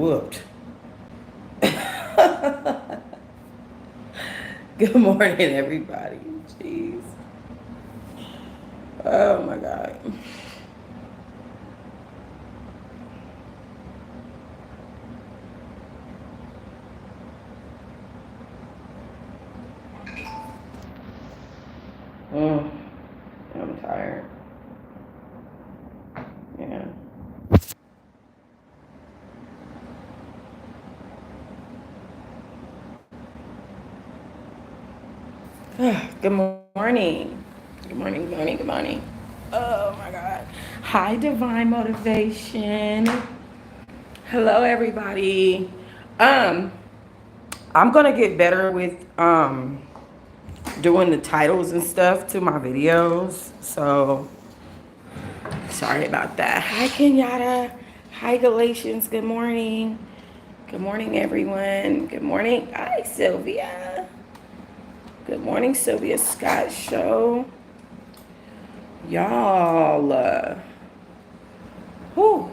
whooped. Good morning, everybody. Jeez. Oh my God. Mm, I'm tired. Yeah. Good morning. Good morning, good morning, good morning. Oh my God. Hi, Divine Motivation. Hello, everybody. Um, I'm gonna get better with doing the titles and stuff to my videos. So sorry about that. Hi, Kenyatta. Hi, Galatians. Good morning. Good morning, everyone. Good morning. Hi, Sylvia. Good morning, Sylvia Scott Show. Y'all. Whew.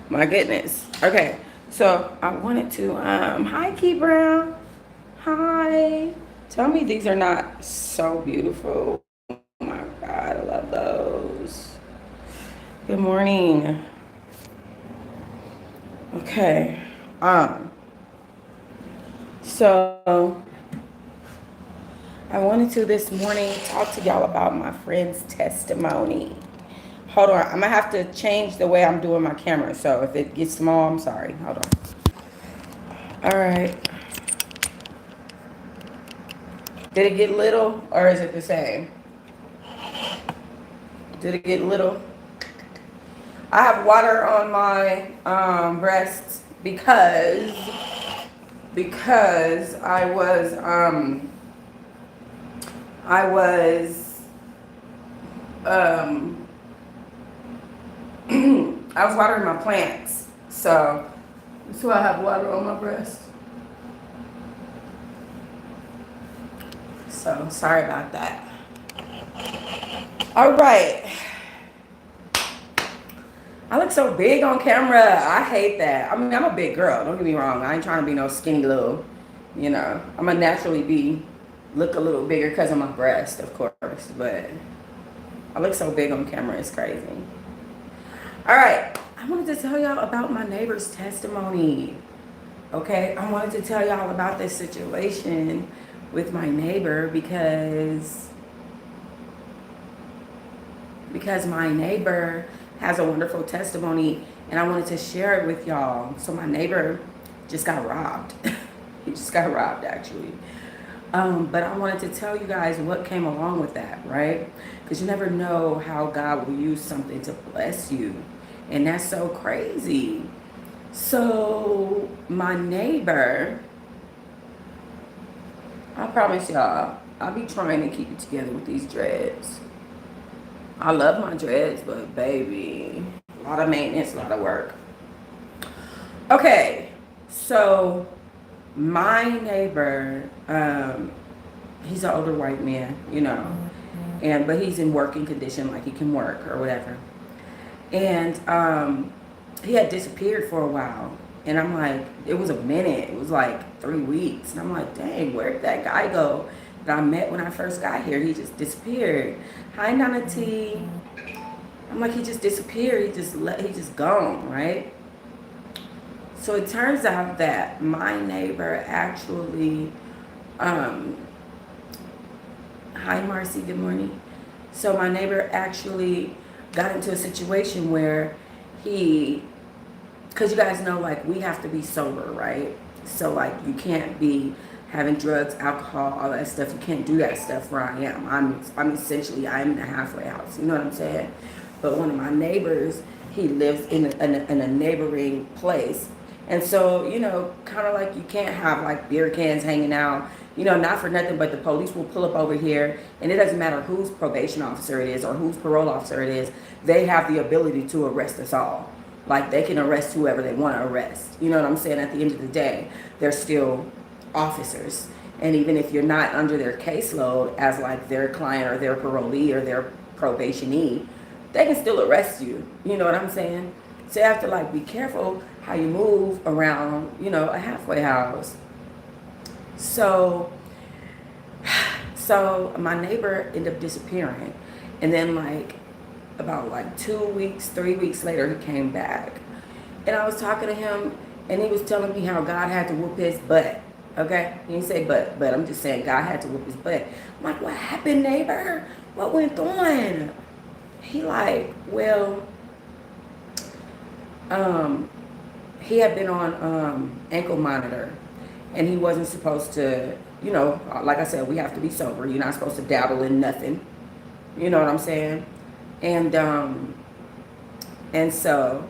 My goodness. Okay. So I wanted to, hi, Key Brown. Hi. Tell me these are not so beautiful. Oh my God. I love those. Good morning. Okay. Um, so I wanted to this morning talk to y'all about my friend's testimony. Hold on, I'm gonna have to change the way I'm doing my camera. So if it gets small, I'm sorry. Hold on. All right. Did it get little or is it the same? Did it get little? I have water on my breasts because I was um I was watering my plants. So that's why I have water on my breast. So sorry about that. All right. I look so big on camera. I hate that. I mean, I'm a big girl. Don't get me wrong. I ain't trying to be no skinny little, I'm gonna naturally look a little bigger because of my breast, of course. But I look so big on camera. It's crazy. All right. I wanted to tell y'all about my neighbor's testimony. Okay. I wanted to tell y'all about this situation with my neighbor because my neighbor has a wonderful testimony and I wanted to share it with y'all. So my neighbor just got robbed. He just got robbed actually. But I wanted to tell you guys what came along with that, right? Because you never know how God will use something to bless you. And that's so crazy. So my neighbor, I promise y'all, I'll be trying to keep it together with these dreads. I love my dreads, but baby, a lot of maintenance, a lot of work. Okay, so my neighbor, he's an older white man, but he's in working condition, like he can work or whatever. And he had disappeared for a while. And I'm like, it was a minute. It was like 3 weeks. And I'm like, dang, where did that guy go that I met when I first got here? He just disappeared. Hi, Nana T. I'm like, he just disappeared. He just gone, right? So it turns out that my neighbor actually, hi Marcy, good morning. So my neighbor actually got into a situation where because you guys know, like, we have to be sober, right? So like, you can't be having drugs, alcohol, all that stuff. You can't do that stuff where I am. I'm in the halfway house. You know what I'm saying? But one of my neighbors, he lives in a neighboring place. And so, kind of like you can't have like beer cans hanging out, not for nothing, but the police will pull up over here and it doesn't matter whose probation officer it is or whose parole officer it is. They have the ability to arrest us all. Like they can arrest whoever they want to arrest. You know what I'm saying? At the end of the day, they're still officers. And even if you're not under their caseload as like their client or their parolee or their probationee, they can still arrest you. You know what I'm saying? So you have to like be careful how you move around, you know, a halfway house. So, so my neighbor ended up disappearing. And then like about like 2 weeks, 3 weeks later, he came back. And I was talking to him and he was telling me how God had to whoop his butt. Okay? He didn't say but I'm just saying God had to whoop his butt. I'm like, what happened, neighbor? What went on? He like, well, he had been on ankle monitor and he wasn't supposed to, you know, like I said, we have to be sober. You're not supposed to dabble in nothing. You know what I'm saying? And so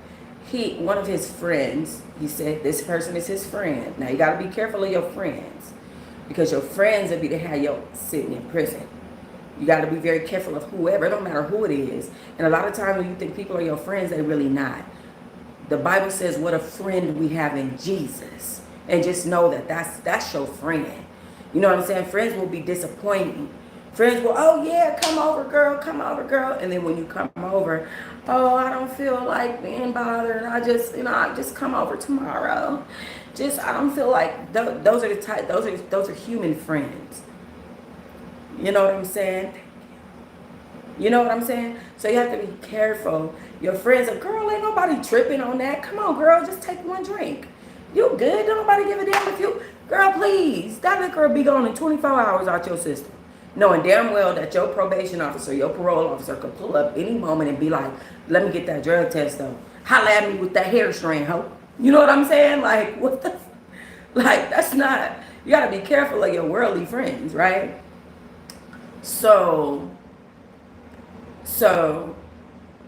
one of his friends, he said this person is his friend. Now you got to be careful of your friends because your friends will be to have you sitting in prison. You got to be very careful of whoever, it don't matter who it is. And a lot of times when you think people are your friends, they really not. The Bible says what a friend we have in Jesus. And just know that that's your friend. You know what I'm saying? Friends will be disappointing. Friends will, oh yeah, come over girl, come over girl. And then when you come over, oh, I don't feel like being bothered. I just come over tomorrow. I don't feel like, those are the type, those are human friends. You know what I'm saying? You know what I'm saying? So you have to be careful. Your friends are, girl, ain't nobody tripping on that. Come on, girl, just take one drink. You good? Don't nobody give a damn if you, girl, please. That liquor will be gone in 24 hours out your system. Knowing damn well that your probation officer, your parole officer could pull up any moment and be like, let me get that drug test though. Holla at me with that hair strand, ho. You know what I'm saying? Like, what the, like, that's not, you gotta be careful of your worldly friends, right? So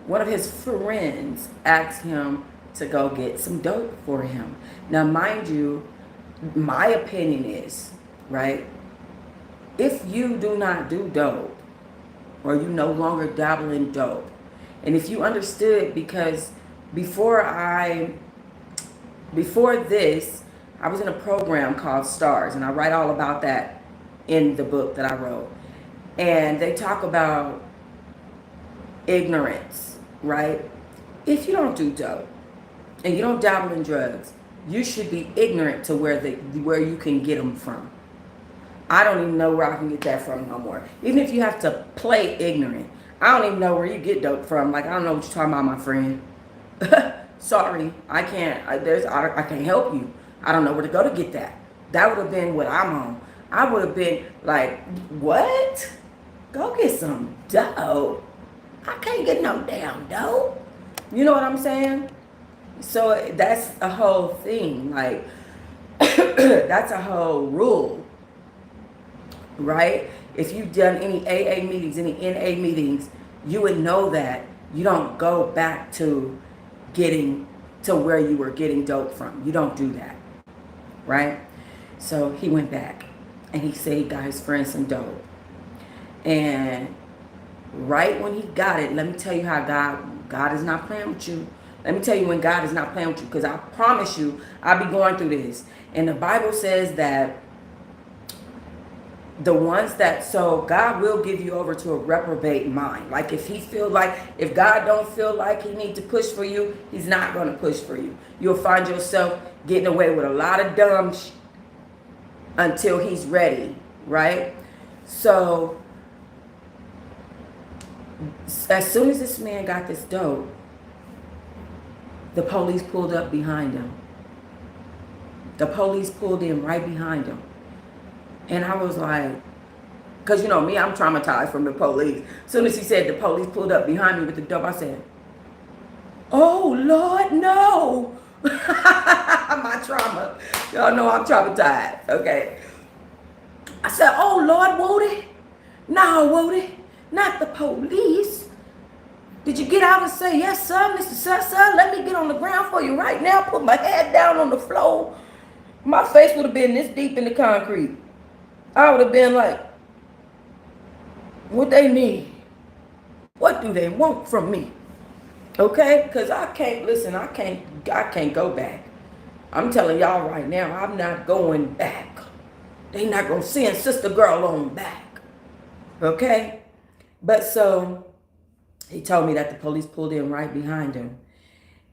one of his friends asked him to go get some dope for him. Now, mind you, my opinion is, right, if you do not do dope or you no longer dabble in dope, and if you understood, because before this, I was in a program called Stars, and I write all about that in the book that I wrote. And they talk about ignorance, right? If you don't do dope and you don't dabble in drugs, you should be ignorant to where you can get them from. I don't even know where I can get that from no more. Even if you have to play ignorant, I don't even know where you get dope from. Like, I don't know what you're talking about, my friend. Sorry, I can't. I can't help you. I don't know where to go to get that. That would have been what I'm on. I would have been like, what? Go get some dope. I can't get no damn dope. You know what I'm saying? So that's a whole thing. Like, that's a whole rule, right? If you've done any AA meetings, any NA meetings, you would know that you don't go back to getting to where you were getting dope from. You don't do that, right? So he went back and he said he got his friend some dope. And right when he got it, let me tell you how God is not playing with you. Let me tell you when God is not playing with you, because I promise you, I'll be going through this. And the Bible says that the ones that, so God will give you over to a reprobate mind. Like if God don't feel like he need to push for you, he's not going to push for you. You'll find yourself getting away with a lot of dumb until he's ready, right? So as soon as this man got this dope, the police pulled up behind him. The police pulled in right behind him. And I was like, because you know me, I'm traumatized from the police. As soon as he said the police pulled up behind me with the dope, I said, oh, Lord, no. My trauma. Y'all know I'm traumatized, okay? I said, oh, Lord, Woody. No, Woody, not the police. Did you get out and say, yes, sir, Mr. Sir, let me get on the ground for you right now, put my head down on the floor. My face would have been this deep in the concrete. I would have been like, what they need? What do they want from me? Okay? Because I can't, listen, I can't go back. I'm telling y'all right now, I'm not going back. They not going to send sister girl on back. Okay? But so he told me that the police pulled in right behind him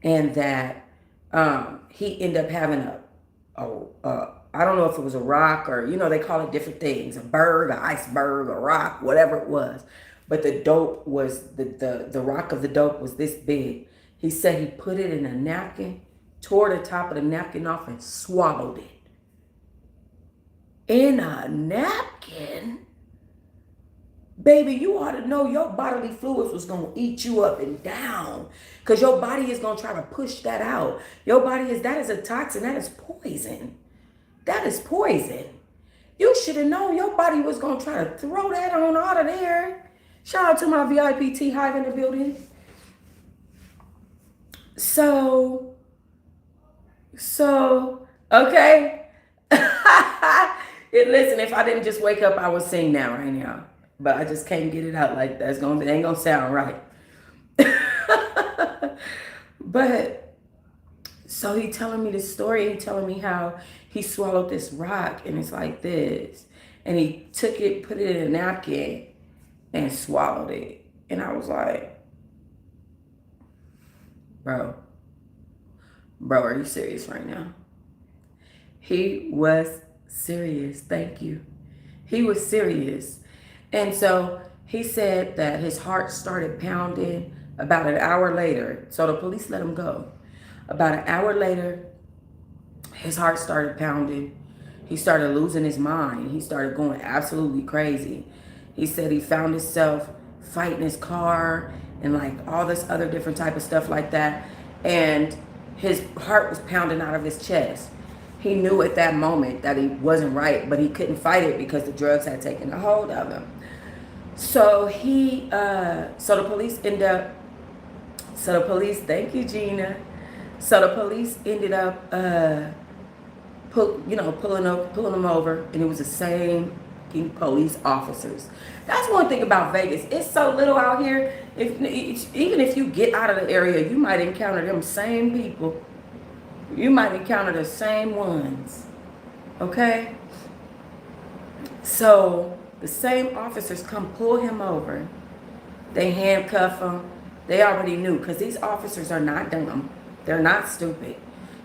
and that He ended up having I don't know if it was a rock or, they call it different things, a berg, an iceberg, a rock, whatever it was. But the dope was, the rock of the dope was this big. He said he put it in a napkin, tore the top of the napkin off and swallowed it. In a napkin? Baby, you ought to know your bodily fluids was going to eat you up and down. Because your body is going to try to push that out. Your body that is a toxin. That is poison. That is poison. You should have known your body was going to try to throw that on out of there. Shout out to my VIP Teahive in the building. So, okay. Listen, if I didn't just wake up, I would sing now, right now. But I just can't get it out like that. It ain't gonna sound right. But so he telling me this story. He telling me how he swallowed this rock and it's like this, and he took it, put it in a napkin, and swallowed it. And I was like, bro, are you serious right now? He was serious. Thank you. He was serious. And so he said that his heart started pounding about an hour later. So the police let him go. About an hour later, his heart started pounding. He started losing his mind. He started going absolutely crazy. He said he found himself fighting his car and like all this other different type of stuff like that. And his heart was pounding out of his chest. He knew at that moment that he wasn't right, but he couldn't fight it because the drugs had taken a hold of him. So the police, thank you, Gina. So the police ended up, pulling him over, and it was the same police officers. That's one thing about Vegas. It's so little out here. Even if you get out of the area, you might encounter them same people. You might encounter the same ones. Okay? So the same officers come pull him over. They handcuff him. They already knew, because these officers are not dumb. They're not stupid.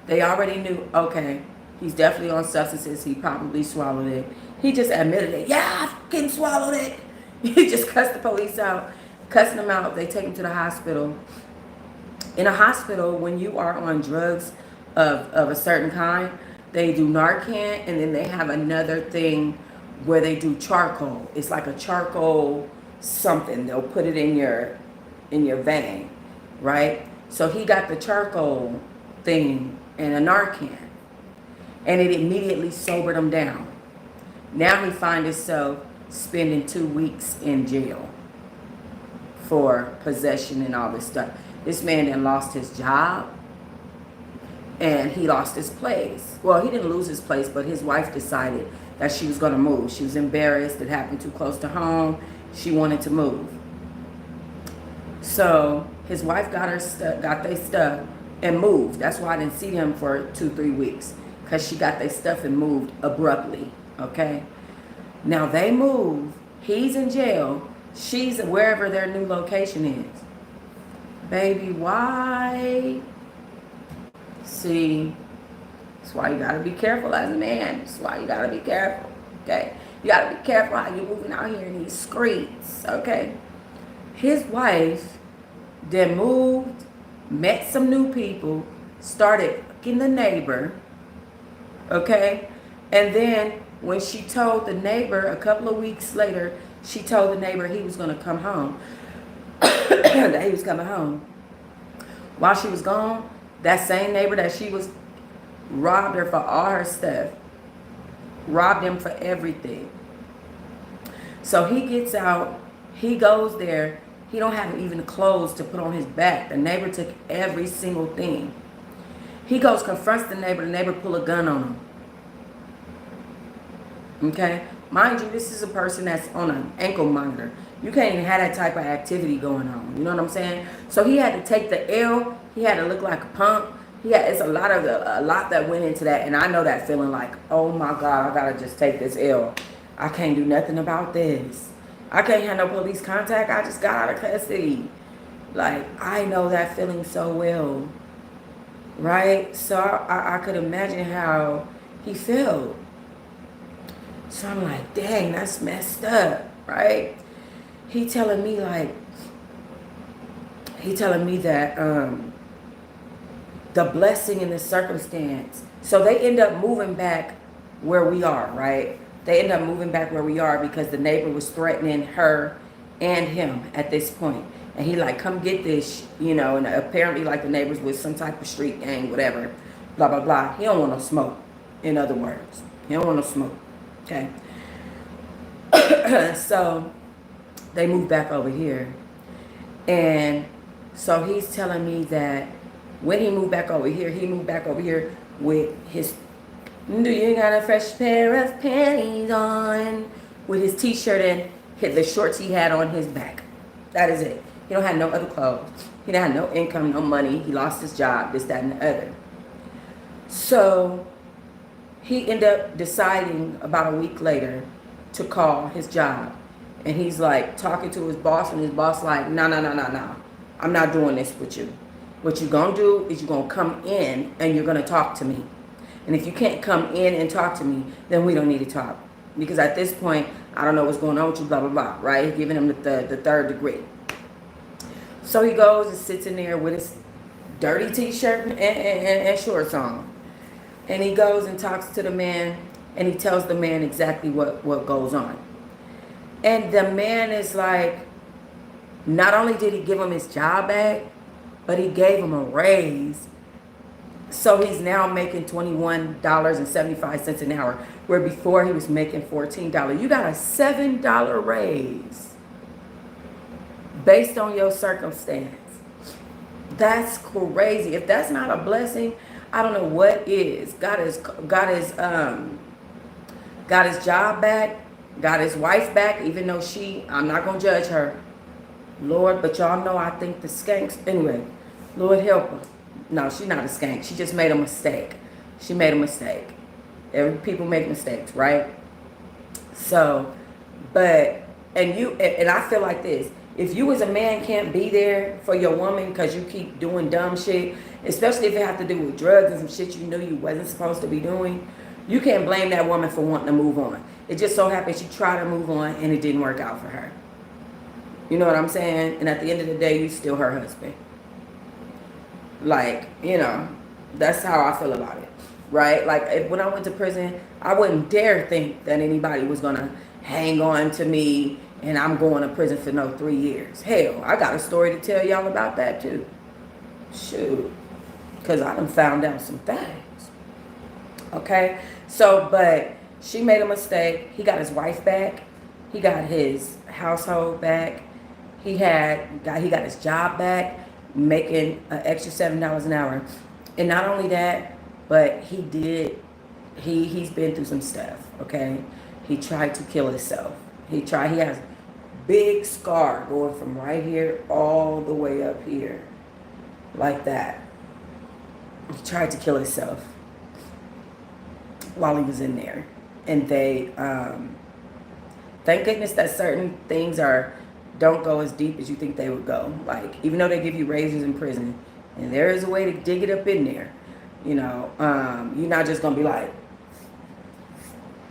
They already knew, okay, he's definitely on substances. He probably swallowed it. He just admitted it. Yeah, I fucking swallowed it. He just cussed the police out, cussing them out. They take him to the hospital. In a hospital, when you are on drugs of a certain kind, they do Narcan, and then they have another thing where they do charcoal. It's like a charcoal something. They'll put it in your vein, right? So he got the charcoal thing and a Narcan, and it immediately sobered him down. Now he finds himself spending 2 weeks in jail for possession and all this stuff. This man then lost his job, and he lost his place. Well, he didn't lose his place, but his wife decided that she was going to move. She was embarrassed. It happened too close to home. She wanted to move. So his wife got their stuff and moved. That's why I didn't see them for 2-3 weeks, because she got their stuff and moved abruptly. Okay? Now they move. He's in jail. She's wherever their new location is. Baby, why? See, that's why you gotta be careful as a man. That's why you gotta be careful. Okay? You gotta be careful how you're moving out here in these streets. Okay? His wife then moved, met some new people, started fucking the neighbor. Okay? And then when she told the neighbor a couple of weeks later, she told the neighbor he was going to come home. That he was coming home. While she was gone, that same neighbor that she was robbed her for all her stuff. Robbed him for everything. So he gets out. He goes there. He don't have even clothes to put on his back. The neighbor took every single thing. He goes, confronts the neighbor. The neighbor pull a gun on him. Okay? Mind you, this is a person that's on an ankle monitor. You can't even have that type of activity going on. You know what I'm saying? So he had to take the L. He had to look like a punk. It's a lot that went into that. And I know that feeling like, oh my God, I gotta just take this L. I can't do nothing about this. I can't have no police contact. I just got out of custody. Like, I know that feeling so well. right? So I could imagine how he felt. So I'm like, dang, that's messed up, right? He telling me like, he telling me that the blessing in the circumstance. So they end up moving back where we are, right? They end up moving back where we are because the neighbor was threatening her and him at this point. And he like, come get this, you know, and apparently like the neighbors with some type of street gang, whatever, blah, blah, blah. He don't want no smoke, in other words. He don't want no smoke, okay? So they moved back over here. And so he's telling me that when he moved back over here, he moved back over here with his, do you got a fresh pair of panties on? With his t-shirt and the shorts he had on his back. That is it. He don't have no other clothes. He don't have no income, no money. He lost his job, this, that, and the other. So he ended up deciding about a week later to call his job. And he's like talking to his boss, and his boss like, no. I'm not doing this with you. What you're going to do is you're going to come in and you're going to talk to me. And if you can't come in and talk to me, then we don't need to talk. Because at this point, I don't know what's going on with you, blah, blah, blah, right? Giving him the third degree. So he goes and sits in there with his dirty t-shirt and shorts on. And he goes and talks to the man, and he tells the man exactly what goes on. And the man is like, not only did he give him his job back, but he gave him a raise. So he's now making $21.75 an hour, where before he was making $14. You got a $7 raise based on your circumstance. That's crazy. If that's not a blessing, I don't know what is. Got his job back, got his wife back, even though I'm not gonna judge her. Lord, but y'all know I think the skanks, anyway, Lord help her. No, she's not a skank. She just made a mistake. She made a mistake. People make mistakes, right? So, and I feel like this. If you as a man can't be there for your woman because you keep doing dumb shit, especially if it has to do with drugs and some shit you knew you wasn't supposed to be doing, you can't blame that woman for wanting to move on. It just so happened she tried to move on and it didn't work out for her. You know what I'm saying? And at the end of the day, you still her husband. Like, you know, that's how I feel about it, right? Like, when I went to prison, I wouldn't dare think that anybody was going to hang on to me and I'm going to prison for no 3 years. Hell, I got a story to tell y'all about that too. Shoot. Because I done found out some things. Okay? So, but she made a mistake. He got his wife back. He got his household back. He got his job back, making an extra $7 an hour. And not only that, but he's been through some stuff, okay? He tried to kill himself. He has big scar going from right here all the way up here. Like that. He tried to kill himself while he was in there. And they, thank goodness that certain things don't go as deep as you think they would go. Like, even though they give you razors in prison, and there is a way to dig it up in there, you know, you're not just going to be like,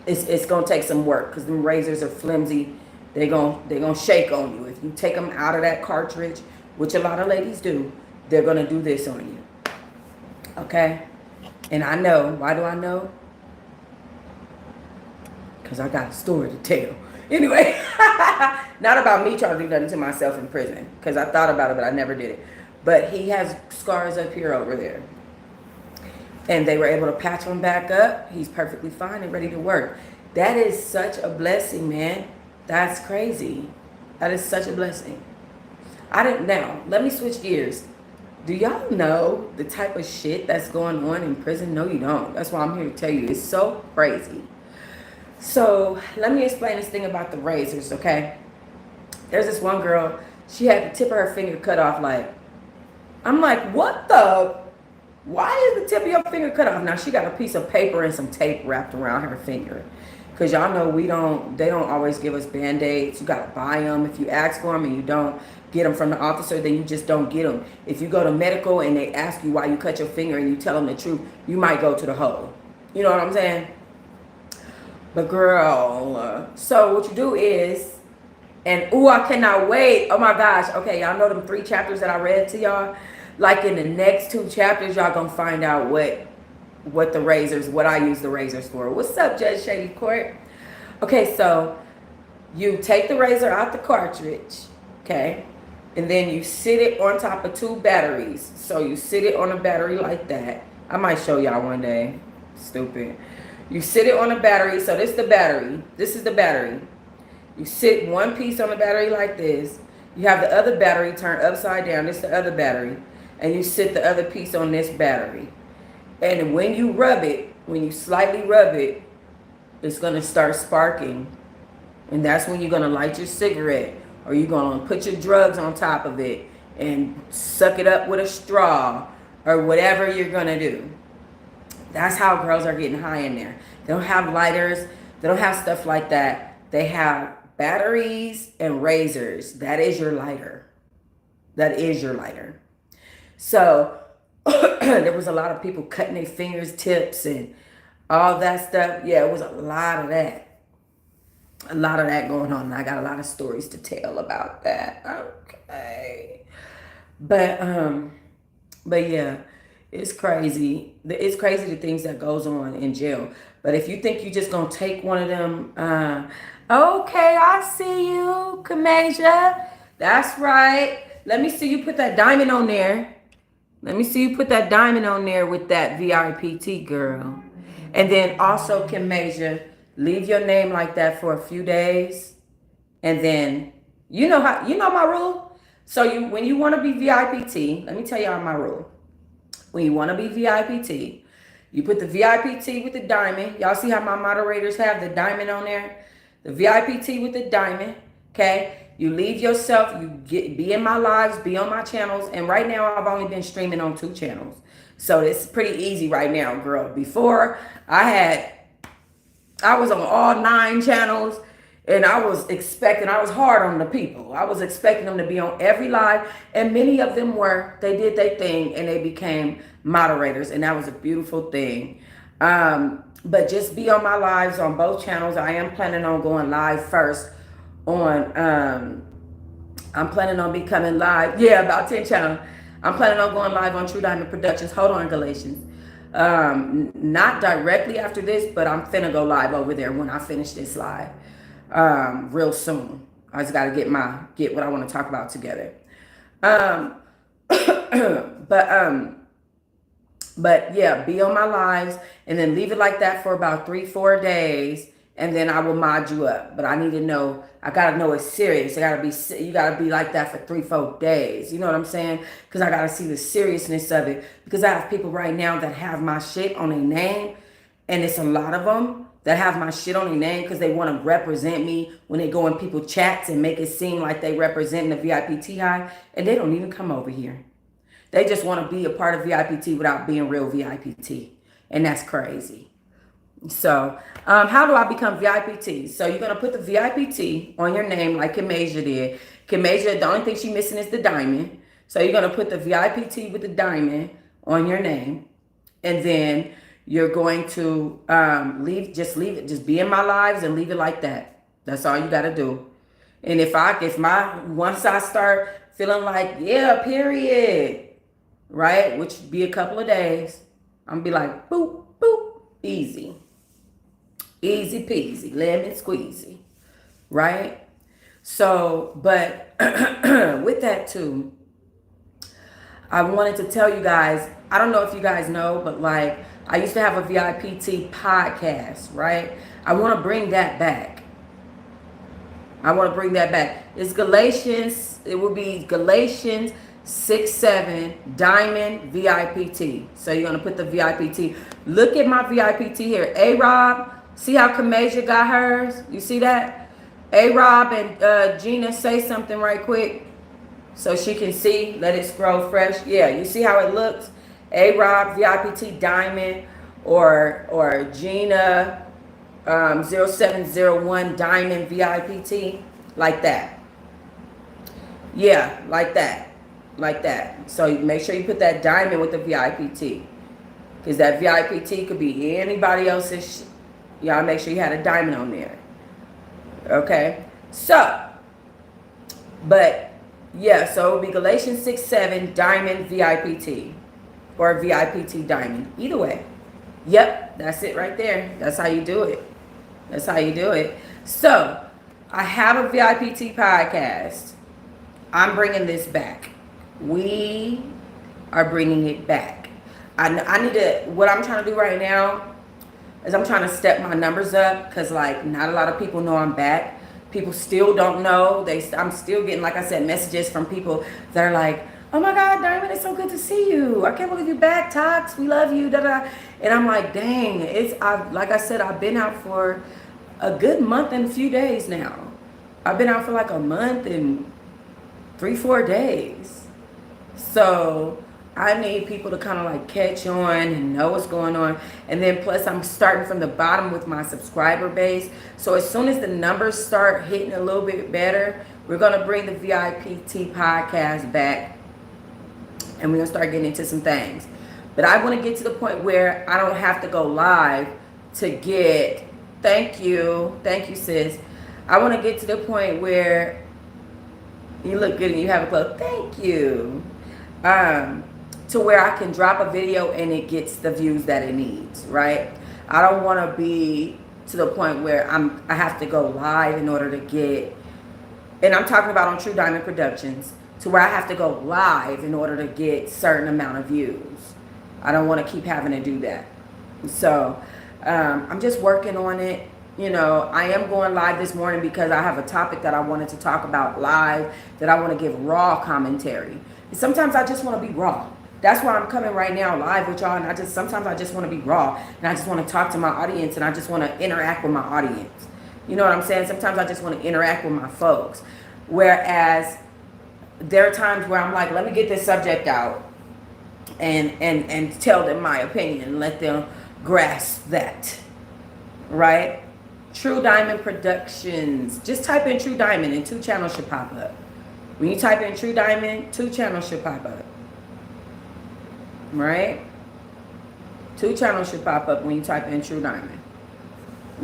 it's going to take some work, because them razors are flimsy. They're gonna shake on you. If you take them out of that cartridge, which a lot of ladies do, they're going to do this on you. Okay? And I know. Why do I know? Because I got a story to tell. Anyway, not about me trying to do nothing to myself in prison, because I thought about it, but I never did it. But he has scars up here over there. And they were able to patch him back up. He's perfectly fine and ready to work. That is such a blessing, man. That's crazy. That is such a blessing. Now, let me switch gears. Do y'all know the type of shit that's going on in prison? No, you don't. That's why I'm here to tell you. It's so crazy. So let me explain this thing about the razors, okay? There's this one girl, she had the tip of her finger cut off. Like, I'm like, why is the tip of your finger cut off? Now, she got a piece of paper and some tape wrapped around her finger, Because y'all know they don't always give us Band-Aids. You got to buy them. If you ask for them and you don't get them from the officer, then you just don't get them. If you go to medical and they ask you why you cut your finger and you tell them the truth, you might go to the hole. You know what I'm saying? But girl, so what you do is, and ooh, I cannot wait. Oh my gosh. Okay, y'all know them 3 chapters that I read to y'all? Like in the next 2 chapters, y'all gonna find out what I use the razors for. What's up, Judge Shady Court? Okay, so you take the razor out the cartridge, okay? And then you sit it on top of 2 batteries. So you sit it on a battery like that. I might show y'all one day. Stupid. You sit it on a battery. So this is the battery. This is the battery. You sit one piece on the battery like this. You have the other battery turned upside down. This is the other battery. And you sit the other piece on this battery. And when you rub it, when you slightly rub it, it's going to start sparking. And that's when you're going to light your cigarette. Or you're going to put your drugs on top of it and suck it up with a straw. Or whatever you're going to do. That's how girls are getting high in there. They don't have lighters. They don't have stuff like that. They have batteries and razors. That is your lighter. That is your lighter. So there was a lot of people cutting their fingers tips and all that stuff. Yeah, it was a lot of that. A lot of that going on. And I got a lot of stories to tell about that. Okay. But yeah, it's crazy. It's crazy the things that goes on in jail. But if you think you just gonna take one of them, okay, I see you, Kamasia. That's right. Let me see you put that diamond on there. Let me see you put that diamond on there with that VIPT, girl. And then also, Kamasia, leave your name like that for a few days. And then, you know my rule? So when you want to be VIPT, let me tell y'all my rule. When you want to be VIPT, you put the VIPT with the diamond. Y'all see how my moderators have the diamond on there? The VIPT with the diamond, okay? You leave yourself, be in my lives, be on my channels. And right now, I've only been streaming on 2 channels. So it's pretty easy right now, girl. Before, I was on all 9 channels. And I was hard on the people. I was expecting them to be on every live. And many of them they did their thing and they became moderators. And that was a beautiful thing. But just be on my lives on both channels. I am planning on going live first on, I'm planning on becoming live. Yeah, about 10 channels. I'm planning on going live on True Diamond Productions. Hold on, Galatians. Not directly after this, but I'm finna go live over there when I finish this live. Real soon. I just got to get what I want to talk about together. But yeah, be on my lives and then leave it like that for about 3-4 days. And then I will mod you up. But I need to know, I got to know it's serious. You got to be like that for 3-4 days. You know what I'm saying? Because I got to see the seriousness of it. Because I have people right now that have my shit on their name. And it's a lot of them that have my shit on their name because they want to represent me when they go in people chats and make it seem like they represent the VIP Teahive, and they don't even come over here. They just want to be a part of VIPT without being real VIPT, and that's crazy. So how do I become VIPT? So you're going to put the VIPT on your name like Kamasia did. Kamasia, the only thing she's missing is the diamond. So you're going to put the VIPT with the diamond on your name, and then you're going to just leave it. Just be in my lives and leave it like that. That's all you got to do. And once I start feeling like, yeah, period, right, which be a couple of days, I'm going to be like, boop, boop, easy. Easy peasy, lemon squeezy, right? So, but with that too, I wanted to tell you guys, I don't know if you guys know, but like, I used to have a VIPT podcast, right? I want to bring that back. It's Galatians. It will be Galatians 6:7 Diamond VIPT. So you're going to put the VIPT. Look at my VIPT here. A-Rob, see how Kamasia got hers? You see that? A-Rob and Gina, say something right quick so she can see. Let it scroll fresh. Yeah, you see how it looks? A-Rob, VIPT Diamond, or Gina, 0701 Diamond VIPT, like that. Yeah, like that. Like that. So make sure you put that diamond with the VIPT. Because that VIPT could be anybody else's. Y'all make sure you had a diamond on there. Okay? So, but, yeah, so it would be Galatians 6:7 Diamond VIPT. Or VIPT Diamond. Either way. Yep, that's it right there. That's how you do it. That's how you do it. So, I have a VIPT podcast. I'm bringing this back. We are bringing it back. I need to, what I'm trying to do right now is I'm trying to step my numbers up because, like, not a lot of people know I'm back. People still don't know. I'm still getting, like I said, messages from people that are like, oh my God, Diamond, it's so good to see you. I can't believe you're back, Tox. We love you. Da, da. And I'm like, dang, like I said, I've been out for a good month and a few days now. I've been out for like a month and 3-4 days. So I need people to kind of like catch on and know what's going on. And then plus I'm starting from the bottom with my subscriber base. So as soon as the numbers start hitting a little bit better, we're going to bring the VIPT podcast back. And we're going to start getting into some things. But I want to get to the point where I don't have to go live to get, thank you, sis. I want to get to the point where you look good and you have a club, thank you. To where I can drop a video and it gets the views that it needs, right? I don't want to be to the point where I have to go live in order to get, and I'm talking about on True Diamond Productions, to where I have to go live in order to get certain amount of views. I don't want to keep having to do that. So I'm just working on it. You know, I am going live this morning because I have a topic that I wanted to talk about live, that I want to give raw commentary. And sometimes I just want to be raw. That's why I'm coming right now live with y'all. And sometimes I just want to be raw. And I just want to talk to my audience. And I just want to interact with my audience. You know what I'm saying? Sometimes I just want to interact with my folks. Whereas there are times where I'm like, let me get this subject out and tell them my opinion and let them grasp that. Right? True Diamond Productions. Just type in True Diamond and 2 channels should pop up. When you type in True Diamond, 2 channels should pop up. Right? 2 channels should pop up when you type in True Diamond.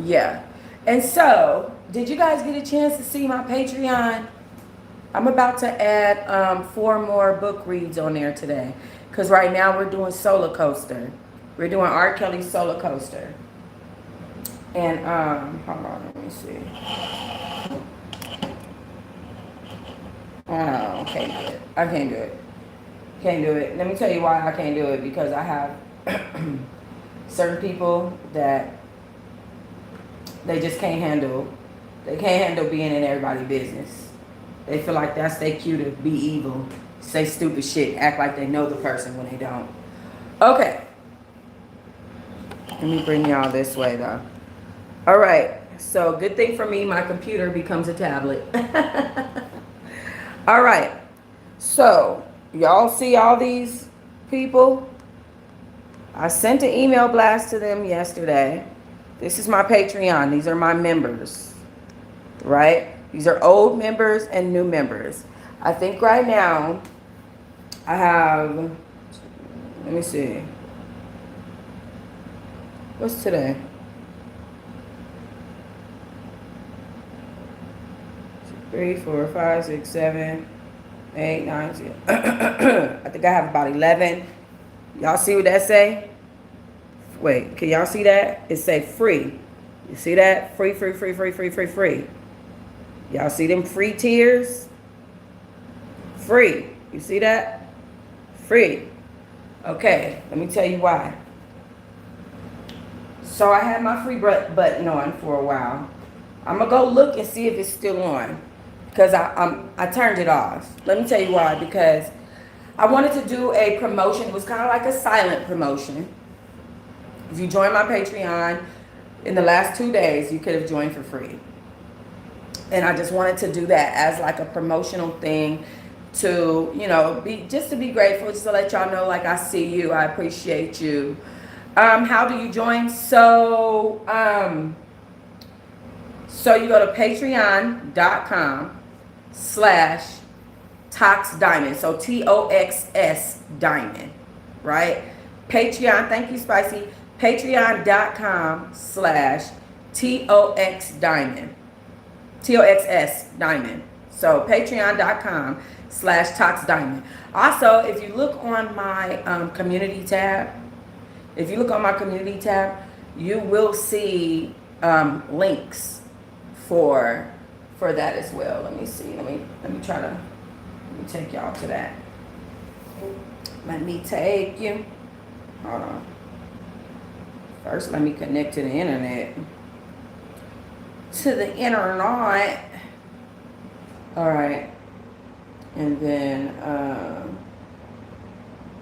Yeah. And so, did you guys get a chance to see my Patreon? I'm about to add 4 more book reads on there today. Because right now we're doing Solar Coaster. We're doing R. Kelly's Solar Coaster. And, hold on, let me see. Oh, can't do it. I can't do it. Can't do it. Let me tell you why I can't do it. Because I have certain people that they just can't handle. They can't handle being in everybody's business. They feel like that's their cue to be evil, say stupid shit, act like they know the person when they don't. Okay. Let me bring y'all this way though. All right. So good thing for me, my computer becomes a tablet. All right. So y'all see all these people? I sent an email blast to them yesterday. This is my Patreon. These are my members, right? These are old members and new members. I think right now I have, let me see. What's today? Three, 4, 5, 6, 7, 8, 9, 10. I think I have about 11. Y'all see what that say? Wait, can y'all see that? It say free. You see that? Free, free, free, free, free, free, free. Y'all see them free tiers? Free. You see that? Free. Okay, let me tell you why. So I had my free button on for a while. I'm going to go look and see if it's still on. Because I turned it off. Let me tell you why. Because I wanted to do a promotion. It was kind of like a silent promotion. If you join my Patreon in the last 2 days, you could have joined for free. And I just wanted to do that as like a promotional thing to, you know, to be grateful, just to let y'all know, like, I see you, I appreciate you. How do you join? So, So you go to patreon.com/TOXSDIAMOND. So TOXS Diamond, right? Patreon, thank you, Spicy. Patreon.com/TOXDiamond. TOXS Diamond. So patreon.com/TOXSDIAMOND. Also, if you look on my community tab, you will see links for that as well. Let me see. Let me take y'all to that. Let me take you. Hold on. First, let me connect to the internet. All right. And then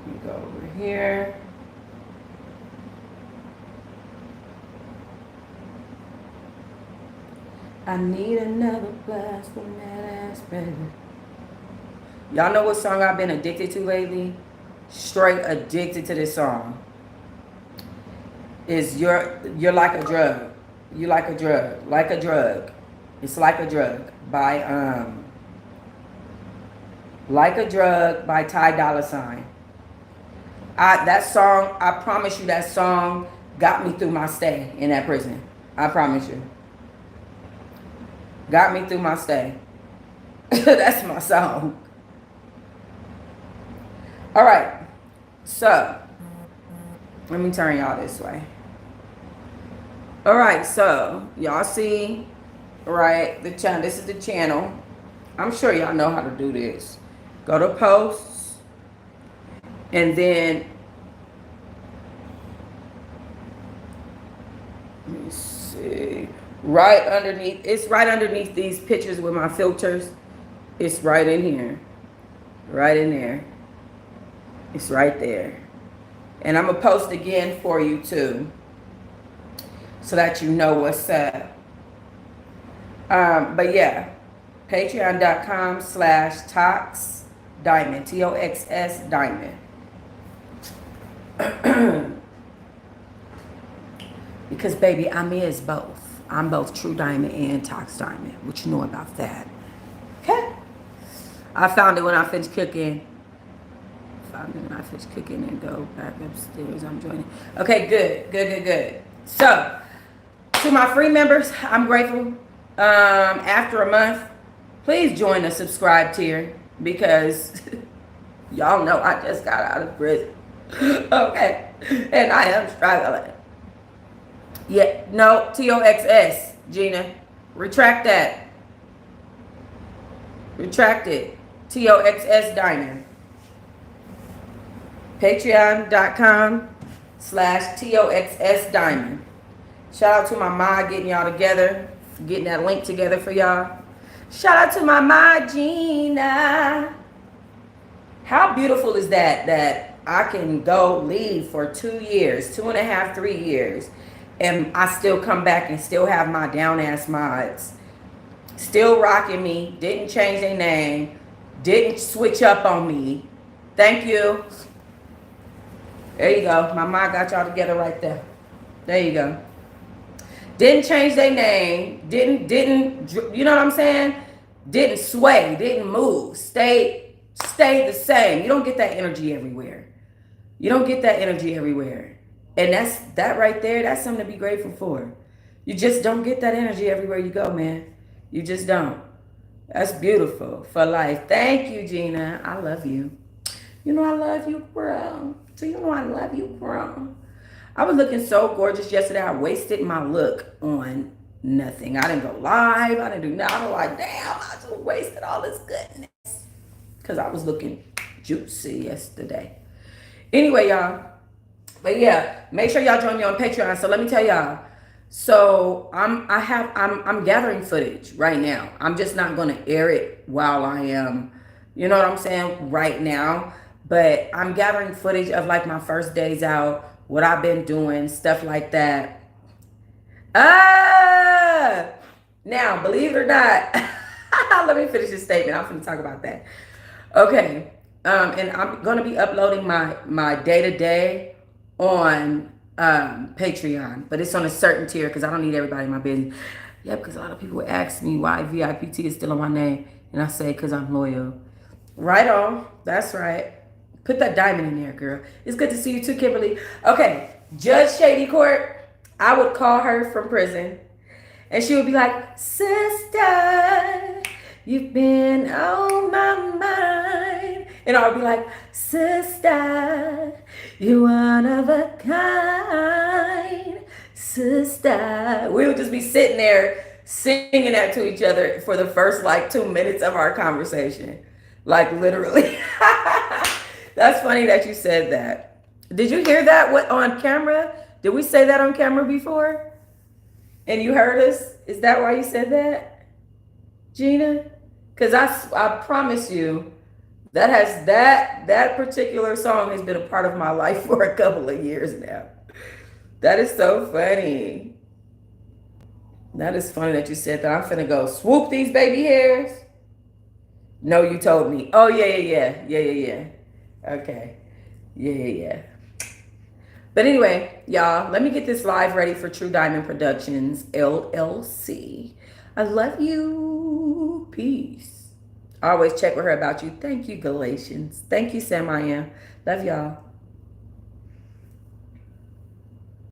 you go over here. I need another blast from that ass, baby. Y'all know what song I've been addicted to lately? Straight addicted to this song. Is You're Like a Drug. You Like a Drug. Like a Drug. It's Like a Drug by Like a Drug by Ty Dolla $ign. That song, I promise you, that song got me through my stay in that prison. I promise you. Got me through my stay. That's my song. All right. So, let me turn y'all this way. All right. So, y'all see, right, the channel. This is the channel. I'm sure y'all know how to do this. Go to posts. And then, let me see. Right underneath, it's right underneath these pictures with my filters. It's right in here. Right in there. It's right there. And I'm going to post again for you too, so that you know what's up. But yeah, patreon.com/TOXSDIAMOND. TOXS Diamond. Because baby, I'm both. I'm both True Diamond and Tox Diamond. What you know about that? Okay. I found it when I finished cooking. And go back upstairs. I'm joining. Okay, good. So, to my free members, I'm grateful. After a month, please join the subscribe tier, because y'all know I just got out of prison. Okay. And I am struggling. Yeah, no, TOXS, Gina. Retract that. Retract it. TOXS Diamond. Patreon.com/TOXS Diamond. Shout out to my ma getting y'all together, getting that link together for y'all. Shout out to my ma, Gina. How beautiful is that I can leave for 2 years, 2.5, 3 years, and I still come back and still have my down ass mods still rocking me, didn't change their name, didn't switch up on me. Thank you. There you go. My mom got y'all together right there. There you go. Didn't change their name. Didn't, you know what I'm saying? Didn't sway. Didn't move. Stayed the same. You don't get that energy everywhere. You don't get that energy everywhere. And that right there, that's something to be grateful for. You just don't get that energy everywhere you go, man. You just don't. That's beautiful for life. Thank you, Gina. I love you. You know I love you, bro. So you know I love you, bro. I was looking so gorgeous yesterday. I wasted my look on nothing. I didn't go live. I didn't do nothing. I was like, damn, I just wasted all this goodness. Because I was looking juicy yesterday. Anyway, y'all. But yeah, make sure y'all join me on Patreon. So let me tell y'all. So I'm gathering footage right now. I'm just not going to air it while I am, you know what I'm saying, right now. But I'm gathering footage of like my first days out, what I've been doing, stuff like that. Now, believe it or not, let me finish this statement. I'm going to talk about that. Okay. And I'm going to be uploading my day-to-day on Patreon, but it's on a certain tier because I don't need everybody in my business. Yep, because a lot of people ask me why VIPT is still on my name. And I say, because I'm loyal. Right on. That's right. Put that diamond in there, girl. It's good to see you too, Kimberly. Okay, Judge Shady Court. I would call her from prison. And she would be like, sister, you've been on my mind. And I would be like, sister, you're one of a kind. Sister. We would just be sitting there singing that to each other for the first like 2 minutes of our conversation. Like literally. That's funny that you said that. Did you hear that on camera? Did we say that on camera before? And you heard us? Is that why you said that, Gina? Because I promise you, that particular song has been a part of my life for a couple of years now. That is so funny. That is funny that you said that. I'm finna go swoop these baby hairs. No, you told me. Oh, yeah. Okay. Yeah. But anyway, y'all, let me get this live ready for True Diamond Productions, LLC. I love you. Peace. Always check with her about you. Thank you, Galatians. Thank you, Sam I Am. Love y'all.